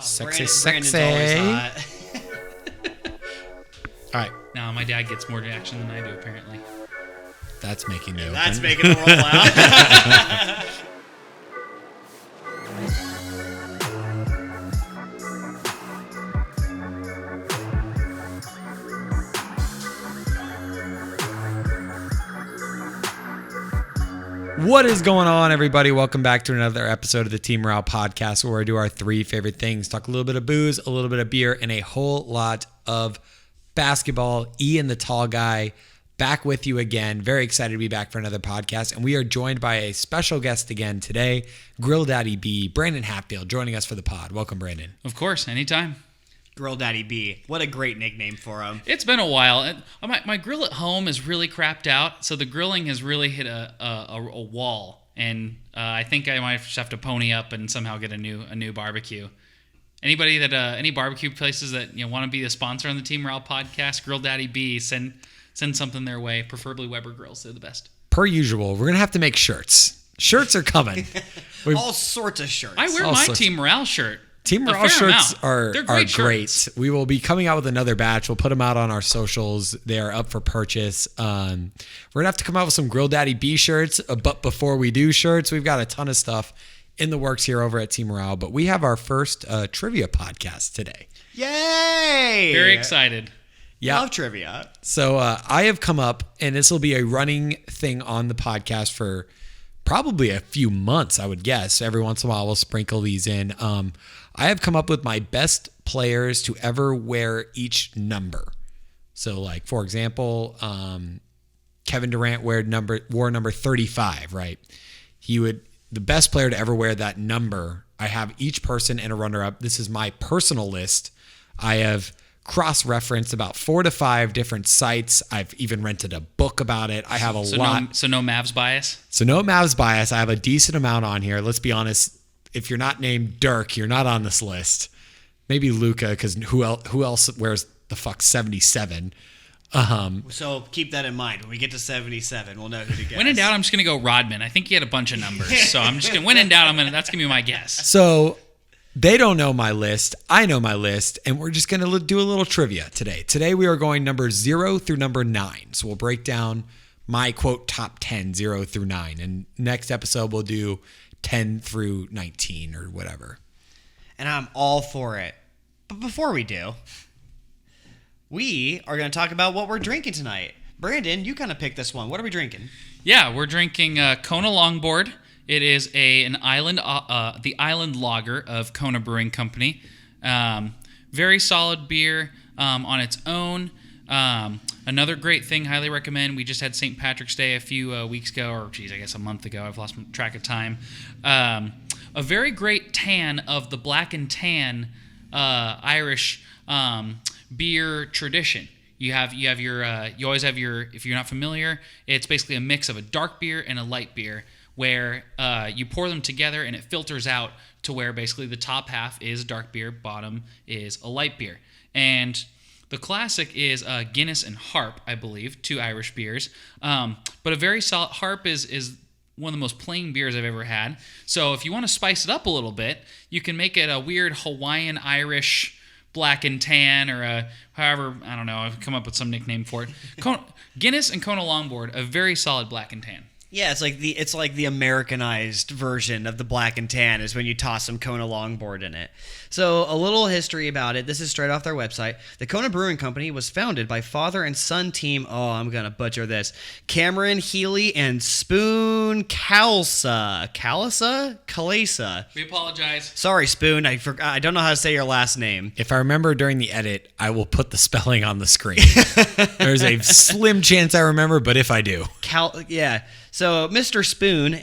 Sexy. Brandon's always hot. All right. No, my dad gets more action than I do, apparently. That's making me open. That's making the roll out. What is going on, everybody? Welcome back to another episode of the Team Morale Podcast, where I do our three favorite things: talk a little bit of booze, a little bit of beer, and a whole lot of basketball. Ian, the tall guy, back with you again. Very excited to be back for another podcast. And we are joined by a special guest again today, Grill Daddy B, Brandon Hatfield, joining us for the pod. Welcome, Brandon. Of course, anytime. Grill Daddy B. What a great nickname for him. It's been a while. My grill at home is really crapped out, so the grilling has really hit a wall, and I think I might just have to pony up and somehow get a new barbecue. Anybody that any barbecue places that want to be a sponsor on the Team Morale Podcast, Grill Daddy B, send something their way. Preferably Weber grills; they're the best. Per usual, we're gonna have to make shirts. Shirts are coming. All sorts of shirts. I wear my Team Morale shirt. Team Morale shirts are great. Shirts. We will be coming out with another batch. We'll put them out on our socials. They are up for purchase. We're going to have to come out with some Grill Daddy B shirts. But before we do shirts, we've got a ton of stuff in the works here over at Team Morale. But we have our first trivia podcast today. Yay! Very excited. Yeah. Love trivia. So I have come up, and this will be a running thing on the podcast for probably a few months, I would guess. Every once in a while, we'll sprinkle these in. I have come up with my best players to ever wear each number. So, like, for example, Kevin Durant wore number 35, right? The best player to ever wear that number. I have each person in a runner-up. This is my personal list. I have cross-referenced about 4 to 5 different sites. I've even rented a book about it. I have a lot. So no Mavs bias? So no Mavs bias. I have a decent amount on here. Let's be honest. If you're not named Dirk, you're not on this list. Maybe Luka, because who else wears the fuck 77? So keep that in mind. When we get to 77, we'll know who to guess. When in doubt, I'm just going to go Rodman. I think he had a bunch of numbers. So I'm just going to, when in doubt, that's going to be my guess. So they don't know my list. I know my list. And we're just going to do a little trivia today. Today we are going number 0 through number 9. So we'll break down my, quote, top 10, 0 through 9. And next episode we'll do 10 through 19 or whatever. And I'm all for it. But before we do, we are going to talk about what we're drinking tonight. Brandon, you kind of picked this one. What are we drinking? Yeah, we're drinking Kona Longboard. It is the island lager of Kona Brewing Company. Very solid beer on its own. Another great thing, highly recommend. We just had St. Patrick's Day a few weeks ago, or I guess a month ago. I've lost track of time. A very great tan of the black and tan Irish beer tradition. You always have your, if you're not familiar, it's basically a mix of a dark beer and a light beer, where you pour them together and it filters out to where basically the top half is dark beer, bottom is a light beer, and the classic is Guinness and Harp, I believe, 2 Irish beers. But a very solid Harp is one of the most plain beers I've ever had. So if you want to spice it up a little bit, you can make it a weird Hawaiian-Irish black and tan, or however, I don't know, I've come up with some nickname for it. Guinness and Kona Longboard, a very solid black and tan. Yeah, it's like the Americanized version of the black and tan is when you toss some Kona Longboard in it. So a little history about it. This is straight off their website. The Kona Brewing Company was founded by father and son team. Oh, I'm gonna butcher this. Cameron Healy and Spoon Kalsa. We apologize. Sorry, Spoon. I don't know how to say your last name. If I remember during the edit, I will put the spelling on the screen. There's a slim chance I remember, but if I do. Yeah. So Mr. Spoon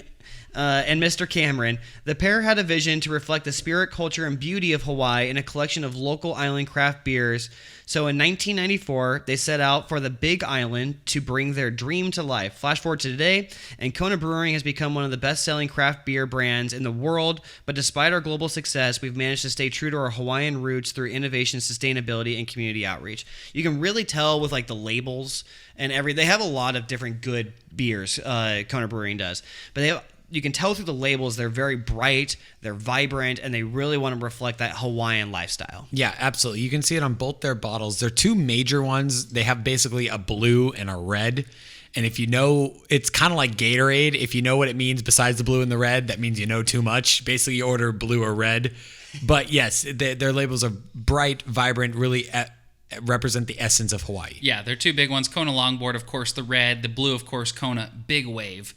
and Mr. Cameron, the pair had a vision to reflect the spirit, culture, and beauty of Hawaii in a collection of local island craft beers. So in 1994, they set out for the Big Island to bring their dream to life. Flash forward to today, and Kona Brewing has become one of the best-selling craft beer brands in the world. But despite our global success, we've managed to stay true to our Hawaiian roots through innovation, sustainability, and community outreach. You can really tell with like the labels and they have a lot of different good beers. Kona Brewing does, but you can tell through the labels they're very bright, they're vibrant, and they really want to reflect that Hawaiian lifestyle. Yeah, absolutely. You can see it on both their bottles. They're two major ones. They have basically a blue and a red. And if you know, it's kind of like Gatorade. If you know what it means besides the blue and the red, that means you know too much. Basically, you order blue or red. But yes, their labels are bright, vibrant, really represent the essence of Hawaii. Yeah, they're two big ones. Kona Longboard, of course, the red. The blue, of course, Kona Big Wave,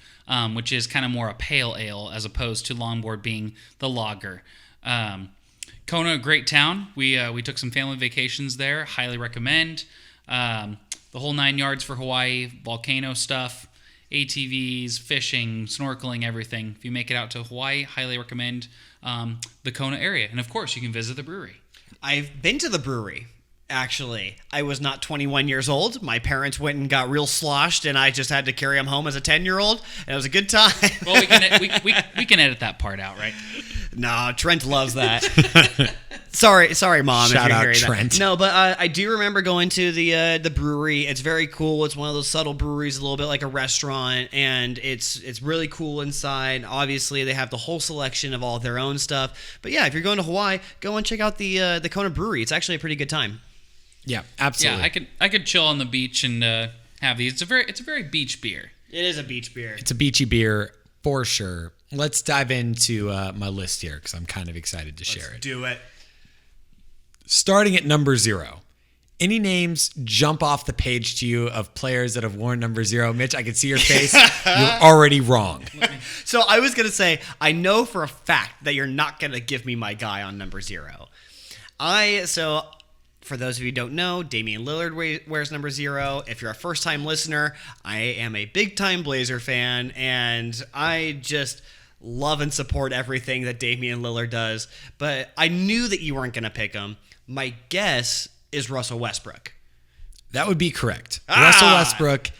which is kind of more a pale ale as opposed to Longboard being the lager. Kona, a great town. We took some family vacations there. Highly recommend. The whole 9 yards for Hawaii, volcano stuff, ATVs, fishing, snorkeling, everything. If you make it out to Hawaii, highly recommend the Kona area. And, of course, you can visit the brewery. I've been to the brewery. Actually, I was not 21 years old. My parents went and got real sloshed, and I just had to carry them home as a 10-year-old, and it was a good time. Well, we can edit that part out, right? No, Trent loves that. Sorry, Mom. Shout if you're out hearing Trent. That. No, but I do remember going to the brewery. It's very cool. It's one of those subtle breweries, a little bit like a restaurant, and it's really cool inside. Obviously, they have the whole selection of all their own stuff. But yeah, if you're going to Hawaii, go and check out the Kona Brewery. It's actually a pretty good time. Yeah, absolutely. Yeah, I could chill on the beach and have these. It's a very beach beer. It is a beach beer. It's a beachy beer for sure. Let's dive into my list here because I'm kind of excited to share it. Do it. Starting at number 0. Any names jump off the page to you of players that have worn number 0? Mitch, I can see your face. You're already wrong. So I was going to say, I know for a fact that you're not going to give me my guy on number 0. For those of you who don't know, Damian Lillard wears number 0. If you're a first-time listener, I am a big-time Blazer fan, and I just love and support everything that Damian Lillard does. But I knew that you weren't going to pick him. My guess is Russell Westbrook. That would be correct. Russell Westbrook.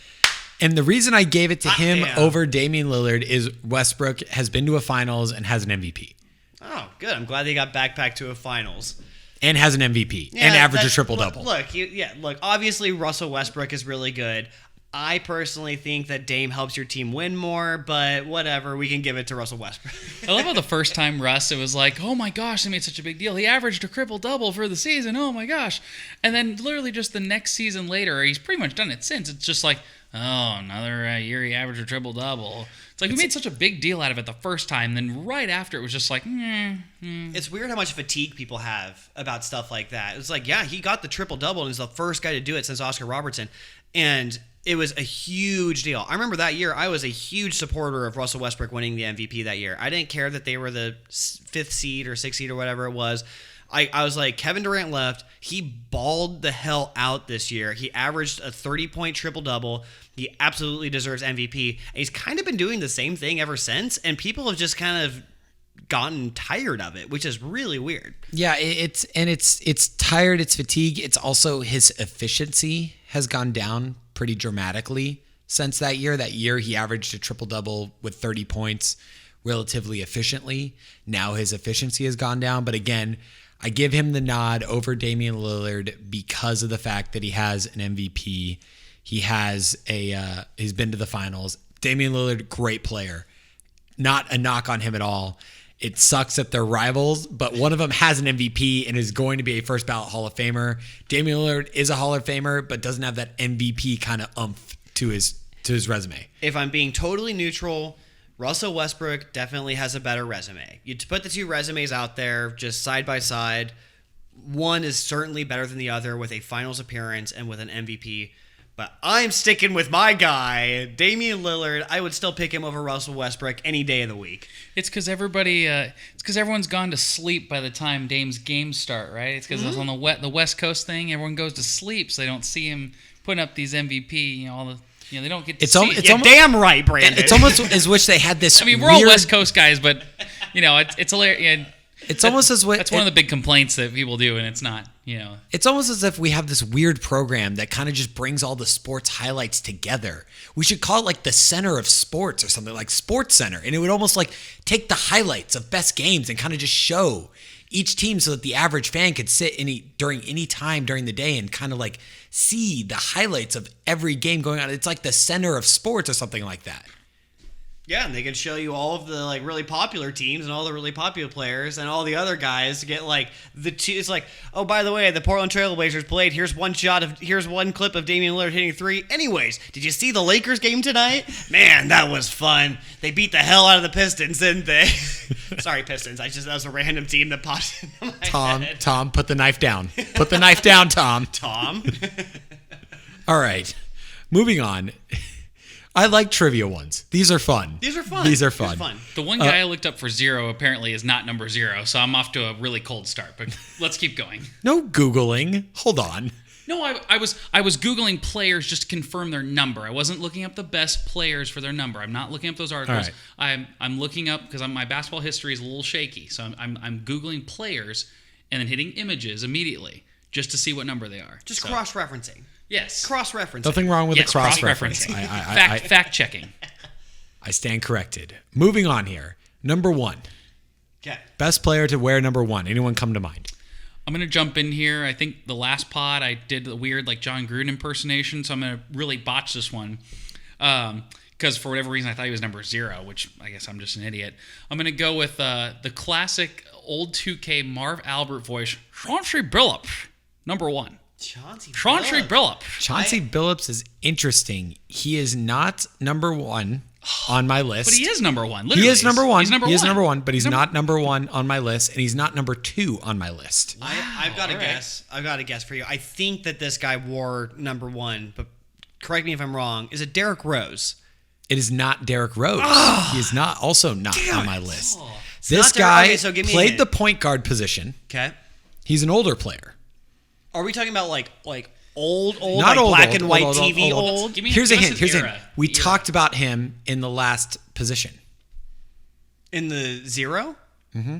And the reason I gave it to him over Damian Lillard is Westbrook has been to a finals and has an MVP. Oh, good. I'm glad they got back to a finals. And has an MVP and averaged a triple-double. Look, obviously Russell Westbrook is really good. I personally think that Dame helps your team win more, but whatever, we can give it to Russell Westbrook. I love how the first time Russ, it was like, oh my gosh, they made such a big deal. He averaged a triple-double for the season, oh my gosh. And then literally just the next season later, he's pretty much done it since. It's just like, oh, another year he averaged a triple-double. It's like we made such a big deal out of it the first time, then right after it was just like, It's weird how much fatigue people have about stuff like that. It's like, yeah, he got the triple-double and he's the first guy to do it since Oscar Robertson. And it was a huge deal. I remember that year, I was a huge supporter of Russell Westbrook winning the MVP that year. I didn't care that they were the 5th seed or 6th seed or whatever it was. I was like, Kevin Durant left. He balled the hell out this year. He averaged a 30-point triple-double. He absolutely deserves MVP. And he's kind of been doing the same thing ever since, and people have just kind of gotten tired of it, which is really weird. Yeah, it's tired, it's fatigue. It's also his efficiency has gone down pretty dramatically since that year. That year he averaged a triple-double with 30 points relatively efficiently. Now his efficiency has gone down, but again, I give him the nod over Damian Lillard because of the fact that he has an MVP. He has he's been to the finals. Damian Lillard, great player. Not a knock on him at all. It sucks that they're rivals, but one of them has an MVP and is going to be a first ballot Hall of Famer. Damian Lillard is a Hall of Famer, but doesn't have that MVP kind of oomph to his resume. If I'm being totally neutral, Russell Westbrook definitely has a better resume. You put the two resumes out there just side by side. One is certainly better than the other with a finals appearance and with an MVP. But I'm sticking with my guy, Damian Lillard. I would still pick him over Russell Westbrook any day of the week. It's because everyone's gone to sleep by the time Dame's games start, right? It's because it's on the West Coast thing. Everyone goes to sleep, so they don't see him putting up these MVP. They don't get to see. It's damn right, Brandon. It's almost as wish they had this. I mean, we're all West Coast guys, but it's hilarious. It's almost as that's one of the big complaints that people do, and it's not. It's almost as if we have this weird program that kind of just brings all the sports highlights together. We should call it like the center of sports or something, like Sports Center, and it would almost like take the highlights of best games and kind of just show each team so that the average fan could sit during any time during the day and kind of like see the highlights of every game going on. It's like the center of sports or something like that. Yeah, and they can show you all of the like really popular teams and all the really popular players and all the other guys to get like it's like, oh, by the way, the Portland Trailblazers played. Here's one clip of Damian Lillard hitting 3. Anyways, did you see the Lakers game tonight? Man, that was fun. They beat the hell out of the Pistons, didn't they? Sorry, Pistons. That was a random team that popped into my head. Tom, put the knife down. Put the knife down, Tom. Tom. All right, moving on. I like trivia ones. These are fun. These are fun. The one guy I looked up for 0 apparently is not number 0, so I'm off to a really cold start. But let's keep going. No Googling. Hold on. No, I was Googling players just to confirm their number. I wasn't looking up the best players for their number. I'm not looking up those articles. Right. I'm looking up because my basketball history is a little shaky. So I'm Googling players and then hitting images immediately just to see what number they are. Just cross-referencing. Yes. Cross-referencing. Nothing wrong with the cross-reference. Cross-referencing. Fact checking. I stand corrected. Moving on here. Number 1. Okay. Best player to wear number 1. Anyone come to mind? I'm going to jump in here. I think the last pod I did the weird like John Gruden impersonation, so I'm going to really botch this one. Because for whatever reason I thought he was number 0, which I guess I'm just an idiot. I'm going to go with the classic old 2K Marv Albert voice, Chauncey Billups, number 1. Chauncey Billups. Chauncey Billups is interesting. He is not number 1 on my list. But he is number 1. Literally. He is number 1. He's number he is 1. number 1, but he's not number 1 on my list, and he's not number 2 on my list. Wow. I've got a guess. I've got a guess for you. I think that this guy wore number 1, but correct me if I'm wrong. Is it Derrick Rose? It is not Derrick Rose. He is not on my list. This not guy okay, so give me a played hint. the point guard position. Okay. He's an older player. Are we talking about like old, Not like old, black old, and white old, TV old. old? Here's a hint. Era. We talked about him in the last position. In the 0? Mm-hmm.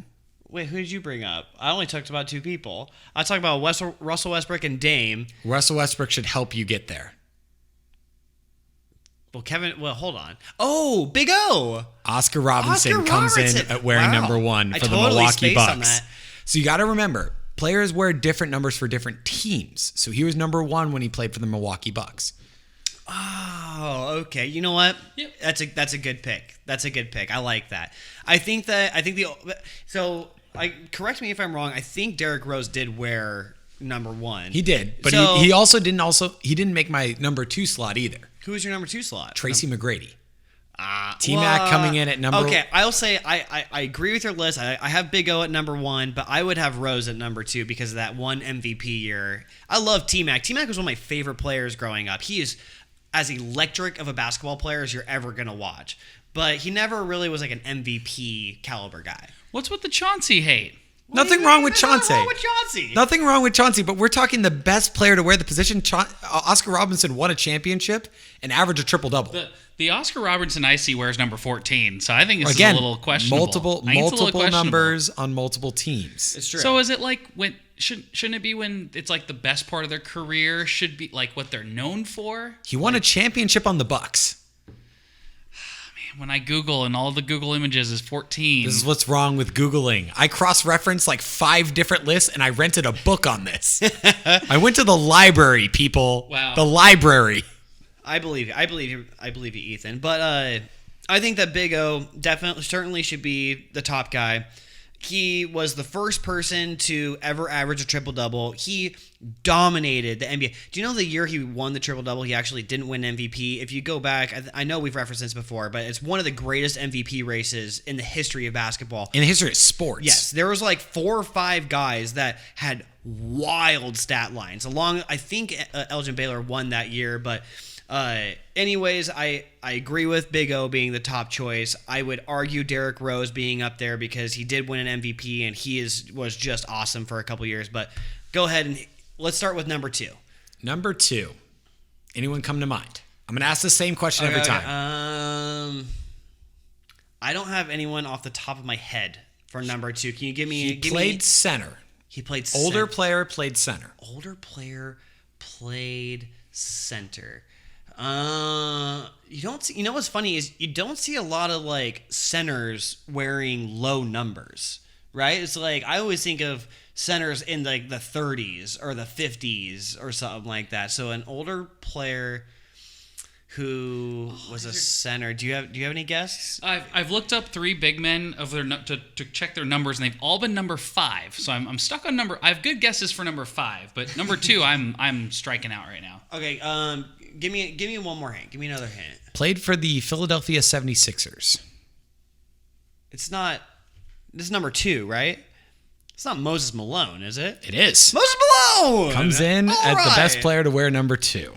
Wait, who did you bring up? I only talked about 2 people. I talked about Russell Westbrook and Dame. Russell Westbrook should help you get there. Well, hold on. Oh, Big O. Oscar Robertson comes in at wearing number 1 for the Milwaukee Bucks. So you got to remember, players wear different numbers for different teams. So he was number 1 when he played for the Milwaukee Bucks. Oh, okay. You know what? Yep. That's a good pick. That's a good pick. I like that. Correct me if I'm wrong. I think Derrick Rose did wear number 1. He did, but So- he didn't make my number 2 slot either. Who was your number 2 slot? Tracy McGrady. T-Mac coming in at number... Okay, I'll say I agree with your list. I have Big O at number 1, but I would have Rose at number 2 because of that one MVP year. I love T-Mac. T-Mac was one of my favorite players growing up. He is as electric of a basketball player as you're ever going to watch. But he never really was like an MVP caliber guy. What's with the Chauncey hate? Nothing wrong with Chauncey. Nothing wrong with Chauncey, but we're talking the best player to wear the position. Oscar Robertson won a championship and averaged a triple-double. The Oscar Robertson I see wears number 14, so I think this is a little questionable. Multiple numbers on multiple teams. It's true. So is it like when shouldn't it be when it's like the best part of their career should be like what they're known for? He won a championship on the Bucks. When I Google and all the Google images is 14. This is what's wrong with Googling. I cross-referenced like 5 different lists and I rented a book on this. I went to the library, people. Wow. The library. I believe you, Ethan. But I think that Big O certainly should be the top guy. He was the first person to ever average a triple-double. He dominated the NBA. Do you know the year he won the triple-double, he actually didn't win MVP? If you go back, I know we've referenced this before, but it's one of the greatest MVP races in the history of basketball. In the history of sports. Yes, there was like 4 or 5 guys that had wild stat lines. I think Elgin Baylor won that year, but... anyways, I agree with Big O being the top choice. I would argue Derrick Rose being up there because he did win an MVP and he was just awesome for a couple years. But go ahead and let's start with number 2. Number 2. Anyone come to mind? I'm going to ask the same question every time. I don't have anyone off the top of my head for number 2. Can you give me? He played center. He played older player played center. Older player played center. You don't see, you know what's funny is you don't see a lot of like centers wearing low numbers, right? It's like I always think of centers in like the 30s or the 50s or something like that. So an older player who was a center. Do you have any guesses? I've looked up 3 big men of their to check their numbers, and they've all been number 5. So I'm stuck on number. I have good guesses for number 5, but number 2, I'm striking out right now. Okay, give me one more hint. Give me another hint. Played for the Philadelphia 76ers. It's not. This is number 2, right? It's not Moses Malone, is it? It is. Moses Malone Comes in All as the best right. player to wear number 2.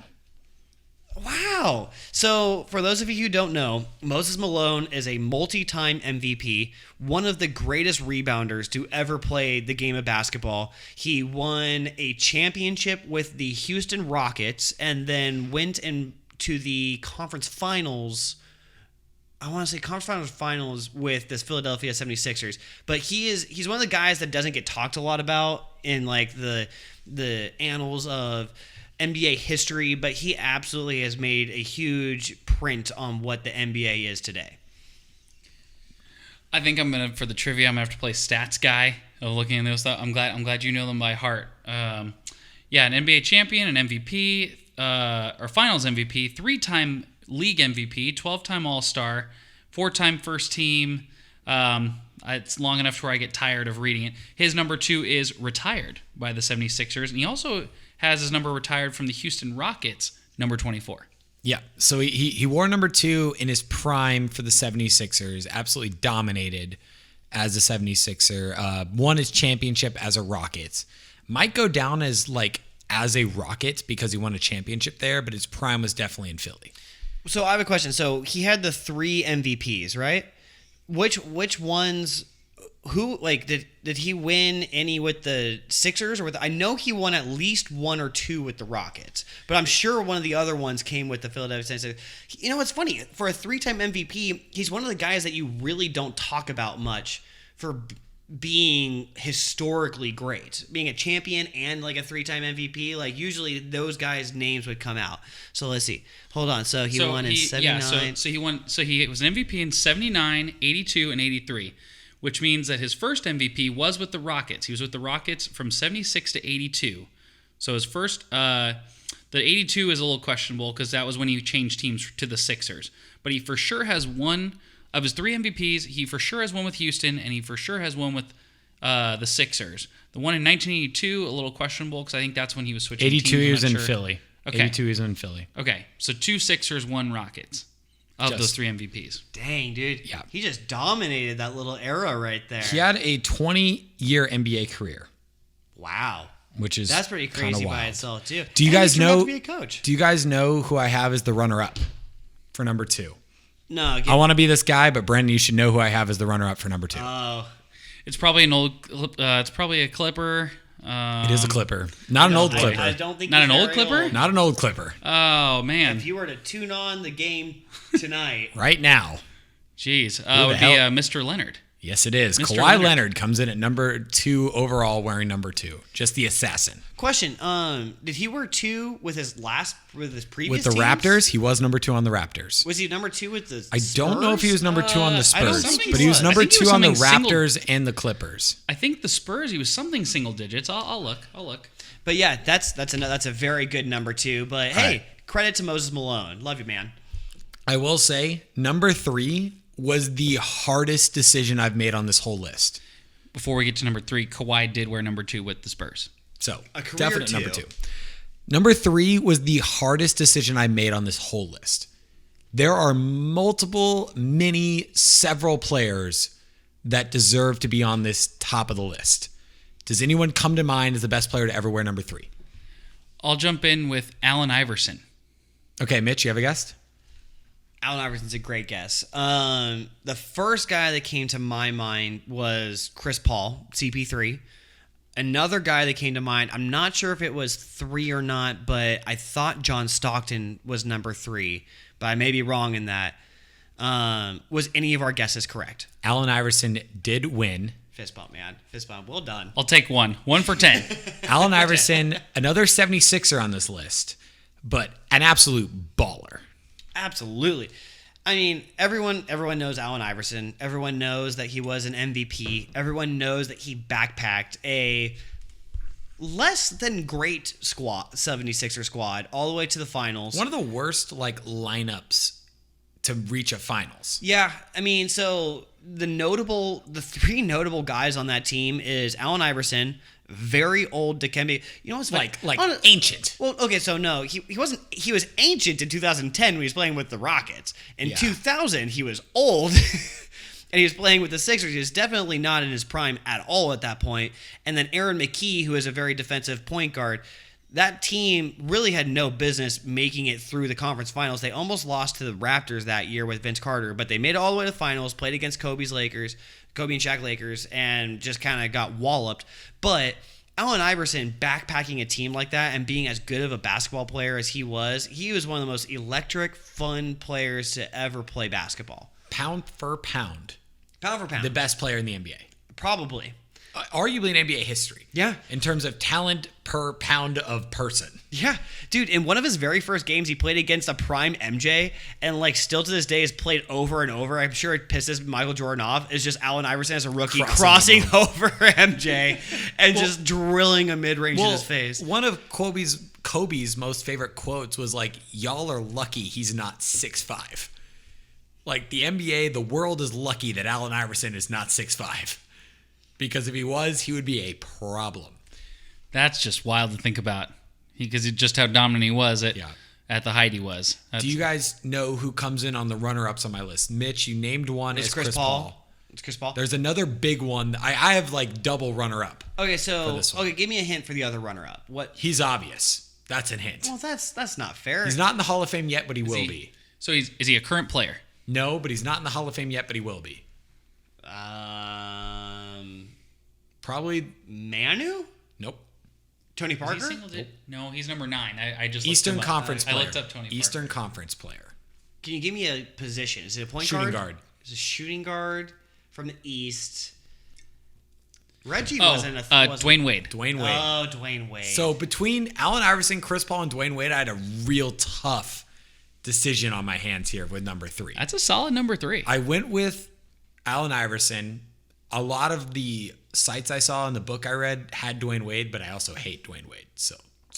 Wow. So, for those of you who don't know, Moses Malone is a multi-time MVP, one of the greatest rebounders to ever play the game of basketball. He won a championship with the Houston Rockets and then went into the conference finals. I want to say conference finals with this Philadelphia 76ers. But he's one of the guys that doesn't get talked a lot about in like the annals of NBA history, but he absolutely has made a huge print on what the NBA is today. I think for the trivia, I'm gonna have to play stats guy. Looking at those stuff, I'm glad you know them by heart. An NBA champion, an MVP, or Finals MVP, 3-time league MVP, 12-time All-Star, 4-time first team. It's long enough to where I get tired of reading it. His number 2 is retired by the 76ers, and he also has his number retired from the Houston Rockets, number 24. Yeah, so he wore number 2 in his prime for the 76ers, absolutely dominated as a 76er, won his championship as a Rockets. Might go down as a Rocket because he won a championship there, but his prime was definitely in Philly. So I have a question. So he had the 3 MVPs, right? Which ones? Who did he win any with the Sixers or with? I know he won at least 1 or 2 with the Rockets, but I'm sure one of the other ones came with the Philadelphia 76ers. You know, it's funny, for a 3-time MVP, he's one of the guys that you really don't talk about much for being historically great, being a champion and like a 3-time MVP. Like usually those guys' names would come out. So let's see. Hold on. So he won in 79. Yeah, so he won. So he was an MVP in 79, 82, and 83. Which means that his first MVP was with the Rockets. He was with the Rockets from 76 to 82. So his first, the 82 is a little questionable because that was when he changed teams to the Sixers. But he for sure has one of his 3 MVPs. He for sure has one with Houston, and he for sure has one with the Sixers. The one in 1982, a little questionable because I think that's when he was switching 82 teams. he was in Philly. Okay. 82 he was in Philly. Okay, so 2 Sixers, 1 Rockets of those 3 MVPs. Dang, dude. Yeah. He just dominated that little era right there. He had a 20-year NBA career, Wow. which is That's pretty crazy wild. by itself, too. Do you And guys he turned out know? to be a coach. Do you guys know who I have as the runner-up for number 2? No. I want to be this guy, but Brendan, you should know who I have as the runner-up for number 2. Oh. It's probably it's probably a Clipper. It is a Clipper, not an old Clipper. I don't think Not he's an old very Clipper? old. Not an old Clipper. Oh man. If you were to tune on the game tonight, Right now, Jeez, the it would be hell? Mr. Leonard. yes, it is. Mr. Kawhi Leonard. Leonard comes in at number 2 overall, wearing number 2. Just the assassin. question: did he wear 2 with his previous With the teams? Raptors, he was number 2 on the Raptors. Was he number 2 with the? I don't know if he was number 2 on the I don't Spurs, think but he he was was. number I think he 2 was on the something Raptors and the Clippers. I think the Spurs. He was something single digits. I'll look. But yeah, that's a very good number 2. But hey, right. credit to Moses Malone. Love you, man. I will say, number 3 was the hardest decision I've made on this whole list. Before we get to number 3, Kawhi did wear number 2 with the Spurs. So, A career definite 2. number 2. Number 3 was the hardest decision I made on this whole list. There are several players that deserve to be on this top of the list. Does anyone come to mind as the best player to ever wear number 3? I'll jump in with Allen Iverson. Okay, Mitch, you have a guess? Allen Iverson's a great guess. The first guy that came to my mind was Chris Paul, CP3. Another guy that came to mind, I'm not sure if it was 3 or not, but I thought John Stockton was number 3, but I may be wrong in that. Was any of our guesses correct? Allen Iverson did win. Fist bump, man. Fist bump. Well done. I'll take 1. 1 for 10. Allen Iverson, another 76er on this list, but an absolute baller. Absolutely. I mean, everyone knows Allen Iverson. Everyone knows that he was an MVP. Everyone knows that he backpacked a less than great squad, 76er squad, all the way to the finals. One of the worst like lineups to reach a finals. Yeah, I mean, so the three notable guys on that team is Allen Iverson, very old Dikembe. You know what's Like ancient. Well, okay, so no, he wasn't. He was ancient in 2010 when he was playing with the Rockets. In 2000, he was old. And he was playing with the Sixers. He was definitely not in his prime at all at that point. And then Aaron McKee, who is a very defensive point guard. That team really had no business making it through the conference finals. They almost lost to the Raptors that year with Vince Carter, but they made it all the way to the finals, played against Kobe and Shaq Lakers, and just kind of got walloped. But Allen Iverson backpacking a team like that and being as good of a basketball player as he was one of the most electric, fun players to ever play basketball. Pound for pound. Pound for pound. The best player in the NBA. Probably. Arguably in NBA history. Yeah. In terms of talent per pound of person. Yeah. Dude, in one of his very first games, he played against a prime MJ and, like, still to this day is played over and over. I'm sure it pisses Michael Jordan off. It's just Allen Iverson as a rookie crossing over MJ and just drilling a mid-range in his face. One of Kobe's most favorite quotes was like, y'all are lucky he's not 6'5". Like, the NBA, the world is lucky that Allen Iverson is not 6'5". Because if he was, he would be a problem. That's just wild to think about. Because just how dominant he was at the height he was. Do you guys know who comes in on the runner-ups on my list? Mitch, you named one as Chris Paul. It's Chris Paul. There's another big one. I have like double runner-up. Okay, so give me a hint for the other runner-up. What? He's obvious. That's a hint. Well, that's not fair. He's not in the Hall of Fame yet, but he will be. So is he a current player? No, but he's not in the Hall of Fame yet, but he will be. Probably Manu? Nope. Tony Parker? Is he single digit? No, he's number 9. I just Eastern Conference player. I looked up Tony Parker. Eastern Conference player. Can you give me a position? Is it a point Shooting guard? guard. Is it a shooting guard from the East? Reggie wasn't a Dwayne Wade. Dwayne Wade. Oh, Dwayne Wade. So between Allen Iverson, Chris Paul, and Dwayne Wade, I had a real tough decision on my hands here with number 3. That's a solid number 3. I went with Allen Iverson. A lot of the sites I saw in the book I read had Dwayne Wade, but I also hate Dwayne Wade. So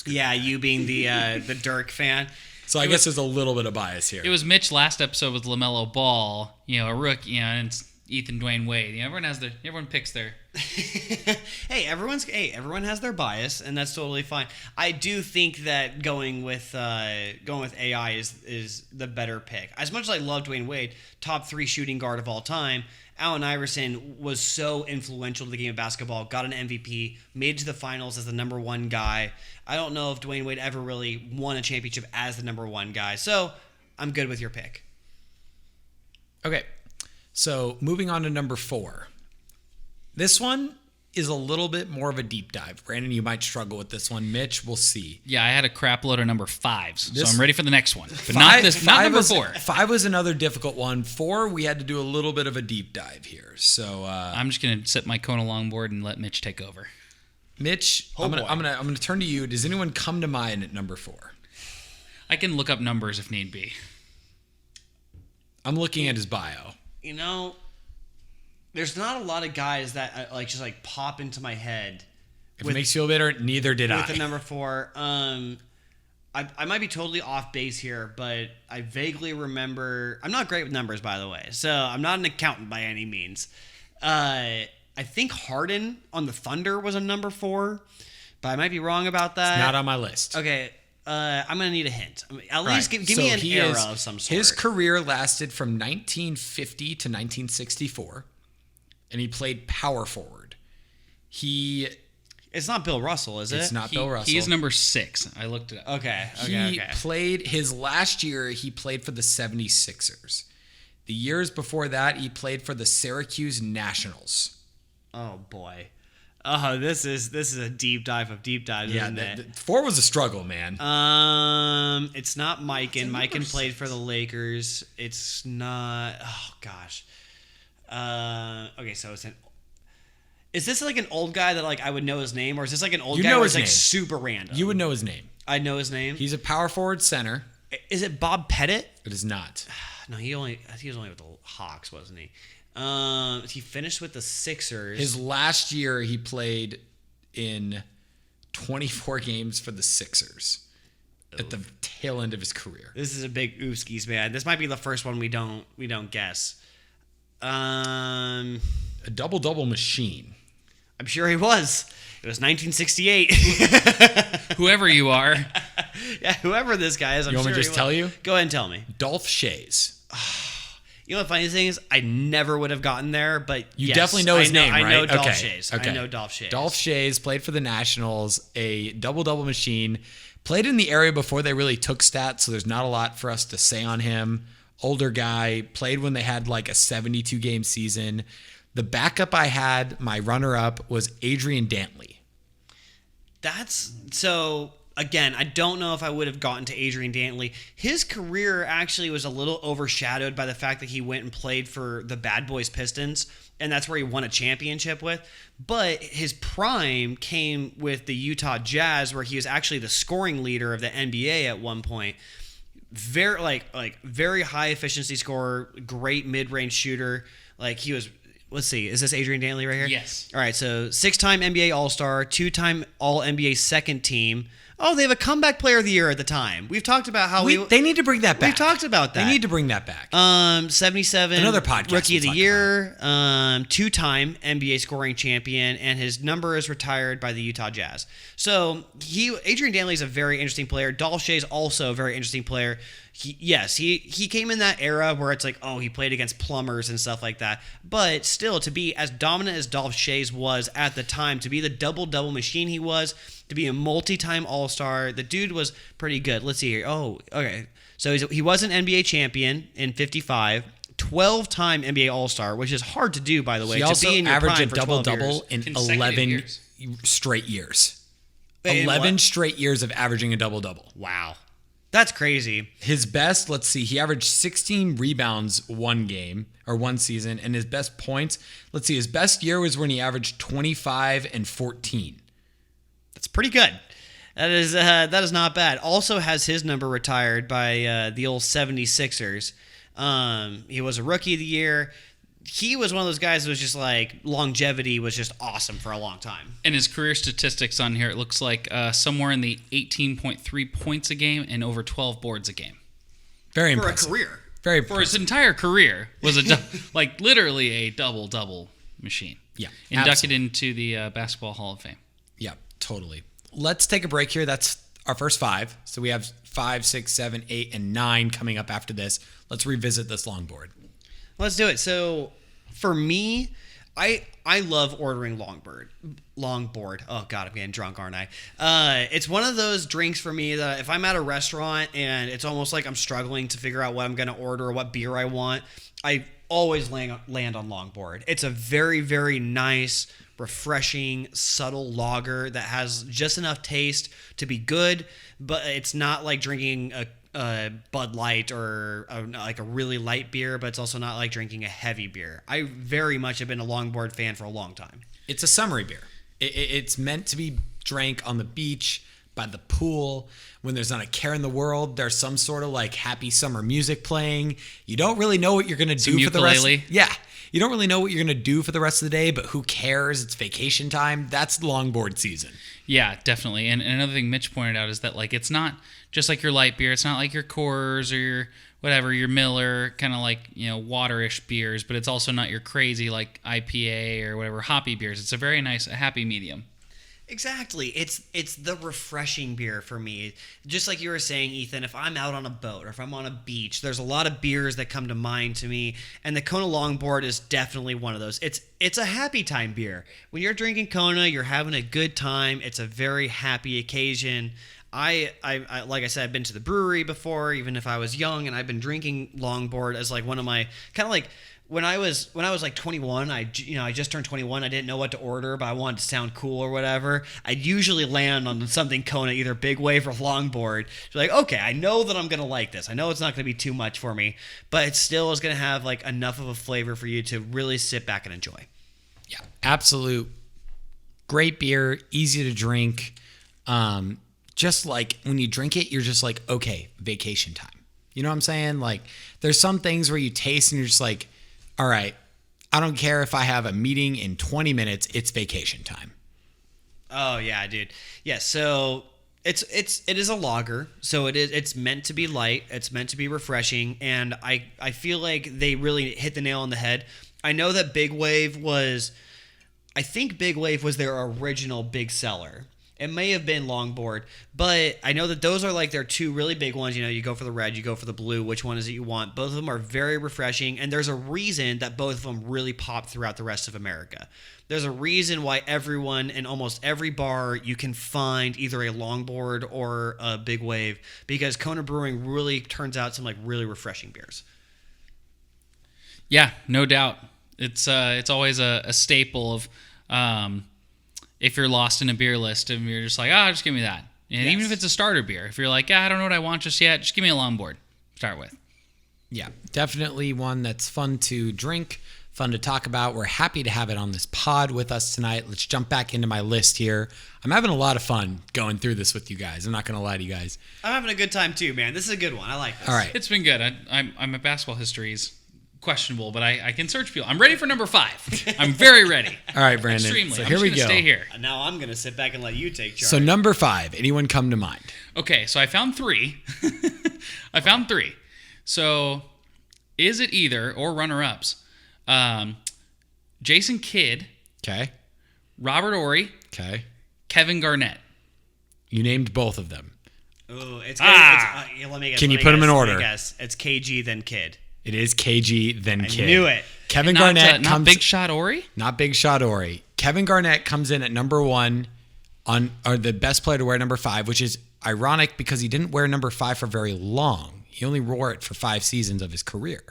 yeah, you being the Dirk fan. So I guess there's a little bit of bias here. It was Mitch last episode with LaMelo Ball, a rookie, and it's Ethan Dwayne Wade. Everyone picks their. Hey, everyone has their bias, and that's totally fine. I do think that going with AI is the better pick. As much as I love Dwayne Wade, top 3 shooting guard of all time, Allen Iverson was so influential to the game of basketball, got an MVP, made it to the finals as the number 1 guy. I don't know if Dwayne Wade ever really won a championship as the number 1 guy. So I'm good with your pick. Okay. So moving on to number 4. This one is a little bit more of a deep dive. Brandon, you might struggle with this one. Mitch, we'll see. Yeah, I had a crap load of number 5s, so I'm ready for the next one. But not number 4. 5 was another difficult one. 4, we had to do a little bit of a deep dive here. So I'm just gonna sit my Kona Longboard and let Mitch take over. Mitch, I'm gonna turn to you. Does anyone come to mind at number 4? I can look up numbers if need be. I'm looking at his bio. There's not a lot of guys that just pop into my head. If it makes you feel better, neither did I. With the number 4, I might be totally off base here, but I vaguely remember. I'm not great with numbers, by the way, so I'm not an accountant by any means. I think Harden on the Thunder was a number 4, but I might be wrong about that. It's not on my list. Okay. I'm going to need a hint. At least give me an era of some sort. His career lasted from 1950 to 1964, and he played power forward. It's not Bill Russell, is it? It's not Bill Russell. He is number 6. I looked it up. Okay. He played his last year, he played for the 76ers. The years before that, he played for the Syracuse Nationals. Oh, boy. Oh, this is a deep dive of deep dives, isn't it? 4 was a struggle, man. It's not Mikan. Mikan played for the Lakers. It's not. Oh gosh. Okay, so is this like an old guy that I would know his name, or is this like an old guy who's super random? You would know his name. I'd know his name. He's a power forward center. Is it Bob Pettit? It is not. No, I think he was only with the Hawks, wasn't he? He finished with the Sixers. His last year, he played in 24 games for the Sixers at the tail end of his career. This is a big ooskies, man. This might be the first one we don't guess. A double-double machine. I'm sure he was. It was 1968. Whoever you are. Yeah, whoever this guy is, I'm You want sure me to just he tell was. you? Go ahead and tell me. Dolph Shays. You know what the funny thing is? I never would have gotten there, but You yes, definitely know his name, right? I know Dolph Okay. Shays. Okay. I know Dolph Shays. Dolph Shays played for the Nationals, a double-double machine. Played in the area before they really took stats, so there's not a lot for us to say on him. Older guy, played when they had like a 72-game season. The backup I had, my runner-up, was Adrian Dantley. That's so. Again, I don't know if I would have gotten to Adrian Dantley. His career actually was a little overshadowed by the fact that he went and played for the Bad Boys Pistons, and that's where he won a championship with. But his prime came with the Utah Jazz, where he was actually the scoring leader of the NBA at one point. Very very high efficiency scorer, great mid-range shooter. Like he was. Let's see. Is this Adrian Dantley right here? Yes. All right. So 6-time NBA All-Star, 2-time All-NBA second team. Oh, they have a comeback player of the year at the time. We've talked about how They need to bring that back. We've talked about that. They need to bring that back. 77 Another podcast Rookie of the we'll talk Year, 2-time NBA scoring champion, and his number is retired by the Utah Jazz. So Adrian Dantley is a very interesting player. Dolph Shays also a very interesting player. He came in that era where it's like, oh, he played against plumbers and stuff like that. But still, to be as dominant as Dolph Shays was at the time, to be the double-double machine he was, to be a multi-time All-Star, the dude was pretty good. Let's see here. Oh, okay. So he was an NBA champion in 55, 12-time NBA All-Star, which is hard to do, by the way. He to also be in your averaged a prime for 12 double-double years. in Consecutive 11 years. straight years. Wait, in 11 what? straight years of averaging a double-double. Wow. That's crazy. His best, let's see, he averaged 16 rebounds one season, and his best points, let's see, his best year was when he averaged 25 and 14. That's pretty good. That is not bad. Also has his number retired by the old 76ers. He was a Rookie of the Year. He was one of those guys that was just like longevity was just awesome for a long time. And his career statistics on here, it looks like somewhere in the 18.3 points a game and over 12 boards a game. Very For impressive. a career. Very For his impressive. entire career was like literally a double-double machine. Yeah, Inducted absolutely. into the Basketball Hall of Fame. Yeah, totally. Let's take a break here. That's our first 5. So we have 5, 6, 7, 8, and 9 coming up after this. Let's revisit this longboard. Let's do it. So for me, I love ordering longboard. Oh God, I'm getting drunk, aren't I? It's one of those drinks for me that if I'm at a restaurant and it's almost like I'm struggling to figure out what I'm going to order or what beer I want, I always land on longboard. It's a very, very nice, refreshing, subtle lager that has just enough taste to be good, but it's not like drinking a Bud Light or like a really light beer, but it's also not like drinking a heavy beer. I very much have been a longboard fan for a long time. It's a summery beer. It's meant to be drank on the beach, by the pool, when there's not a care in the world. There's some sort of like happy summer music playing. You don't really know what you're going to do for the rest. Yeah. You don't really know what you're going to do for the rest of the day, but who cares? It's vacation time. That's longboard season. Yeah, definitely. And another thing Mitch pointed out is that like it's not just like your light beer. It's not like your Coors or your whatever, your Miller, kind of like, waterish beers, but it's also not your crazy like IPA or whatever hoppy beers. It's a very nice, a happy medium. Exactly. It's the refreshing beer for me. Just like you were saying, Ethan, if I'm out on a boat or if I'm on a beach, there's a lot of beers that come to mind to me, and the Kona Longboard is definitely one of those. It's a happy time beer. When you're drinking Kona, you're having a good time. It's a very happy occasion. I like I said, I've been to the brewery before, even if I was young, and I've been drinking Longboard as like one of my kind of like when I was like 21, I just turned 21. I didn't know what to order, but I wanted to sound cool or whatever. I'd usually land on something Kona, either big wave or longboard. So like, okay, I know that I'm gonna like this. I know it's not gonna be too much for me, but it still is gonna have like enough of a flavor for you to really sit back and enjoy. Yeah, absolute great beer, easy to drink. Just like when you drink it, you're just like, okay, vacation time. You know what I'm saying? Like, there's some things where you taste and you're just like, all right, I don't care if I have a meeting in 20 minutes, it's vacation time. Oh yeah, dude. Yeah, so it is a lager, so it's meant to be light, it's meant to be refreshing, and I feel like they really hit the nail on the head. I know that I think Big Wave was their original big seller. It may have been Longboard, but I know that those are like their two really big ones. You know, you go for the red, you go for the blue. Which one is it you want? Both of them are very refreshing, and there's a reason that both of them really pop throughout the rest of America. There's a reason why everyone in almost every bar you can find either a Longboard or a Big Wave, because Kona Brewing really turns out some like really refreshing beers. Yeah, no doubt. It's always a staple of if you're lost in a beer list and you're just like, just give me that. And Yes. even if it's a starter beer, if you're like, I don't know what I want just yet, just give me a Longboard. Start with. Yeah, definitely one that's fun to drink, fun to talk about. We're happy to have it on this pod with us tonight. Let's jump back into my list here. I'm having a lot of fun going through this with you guys. I'm not going to lie to you guys. I'm having a good time too, man. This is a good one. I like this. All right. It's been good. I'm a basketball history is questionable, but I can search people. I'm ready for number 5. I'm very ready. All right, Brandon. Extremely. So I'm here just we gonna go. Stay here. Now I'm gonna sit back and let you take charge. So number 5, anyone come to mind? Okay, so I found 3. So is it either, or runner-ups, Jason Kidd, Okay. Robert Ory, Okay. Kevin Garnett? You named both of them. Ooh, it's let me guess. Can let you me put 'em in guess, let order? me guess. It's KG then Kid. It is KG, then Kid. knew it. Kevin Not, Garnett not comes... Big Shot Ory? Not Big Shot Ory. Kevin Garnett comes in at number 1 or the best player to wear number 5, which is ironic because he didn't wear number 5 for very long. He only wore it for 5 seasons of his career.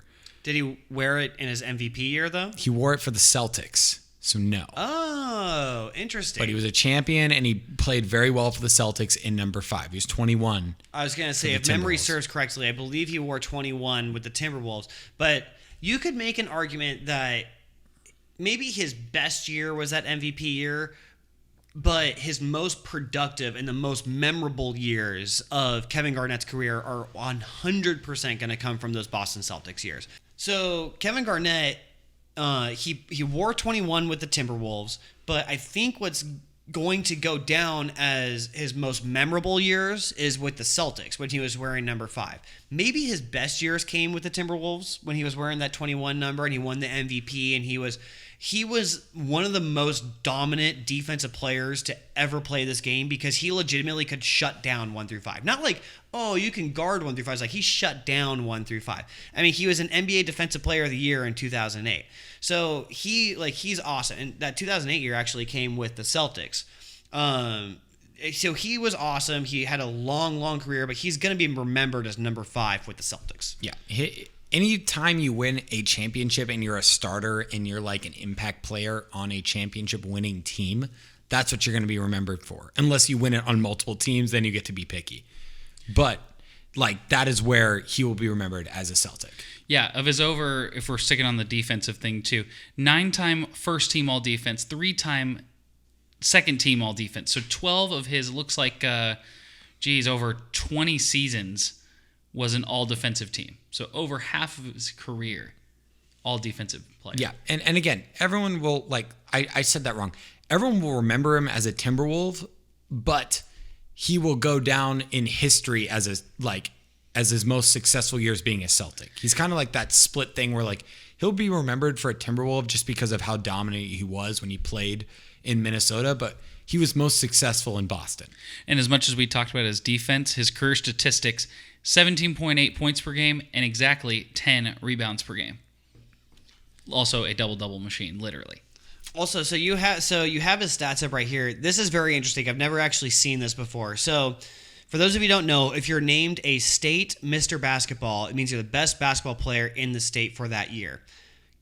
Did he wear it in his MVP year though? He wore it for the Celtics, so no. Oh, interesting. But he was a champion, and he played very well for the Celtics in number 5. He was 21. I was gonna say, the if memory Timberwolves. serves correctly, I believe he wore 21 with the Timberwolves. But you could make an argument that maybe his best year was that MVP year, but his most productive and the most memorable years of Kevin Garnett's career are 100% going to come from those Boston Celtics years. So Kevin Garnett, he wore 21 with the Timberwolves, but I think what's going to go down as his most memorable years is with the Celtics when he was wearing number 5. Maybe his best years came with the Timberwolves when he was wearing that 21 number and he won the MVP, and he was one of the most dominant defensive players to ever play this game because he legitimately could shut down 1 through 5. Not like, oh, you can guard 1 through 5. It's like he shut down 1 through 5. I mean, he was an NBA Defensive Player of the Year in 2008. So he's awesome. And that 2008 year actually came with the Celtics. So he was awesome. He had a long career, but he's going to be remembered as number 5 with the Celtics. Yeah. Anytime you win a championship and you're a starter and you're like an impact player on a championship winning team, that's what you're going to be remembered for. Unless you win it on multiple teams, then you get to be picky. But like that is where he will be remembered as a Celtic. Yeah, of his if we're sticking on the defensive thing too, 9-time first team all defense, 3-time second team all defense. So 12 of his looks like, over 20 seasons was an all defensive team. So over half of his career, all defensive player. Yeah, and again, everyone will I said that wrong. Everyone will remember him as a Timberwolf, but he will go down in history as his most successful years being a Celtic. He's kind of like that split thing where like he'll be remembered for a Timberwolf just because of how dominant he was when he played in Minnesota, but he was most successful in Boston. And as much as we talked about his defense, his career statistics, 17.8 points per game and exactly 10 rebounds per game. Also a double-double machine, literally. Also, so you have his stats up right here. This is very interesting. I've never actually seen this before. So, for those of you who don't know, if you're named a state Mr. Basketball, it means you're the best basketball player in the state for that year.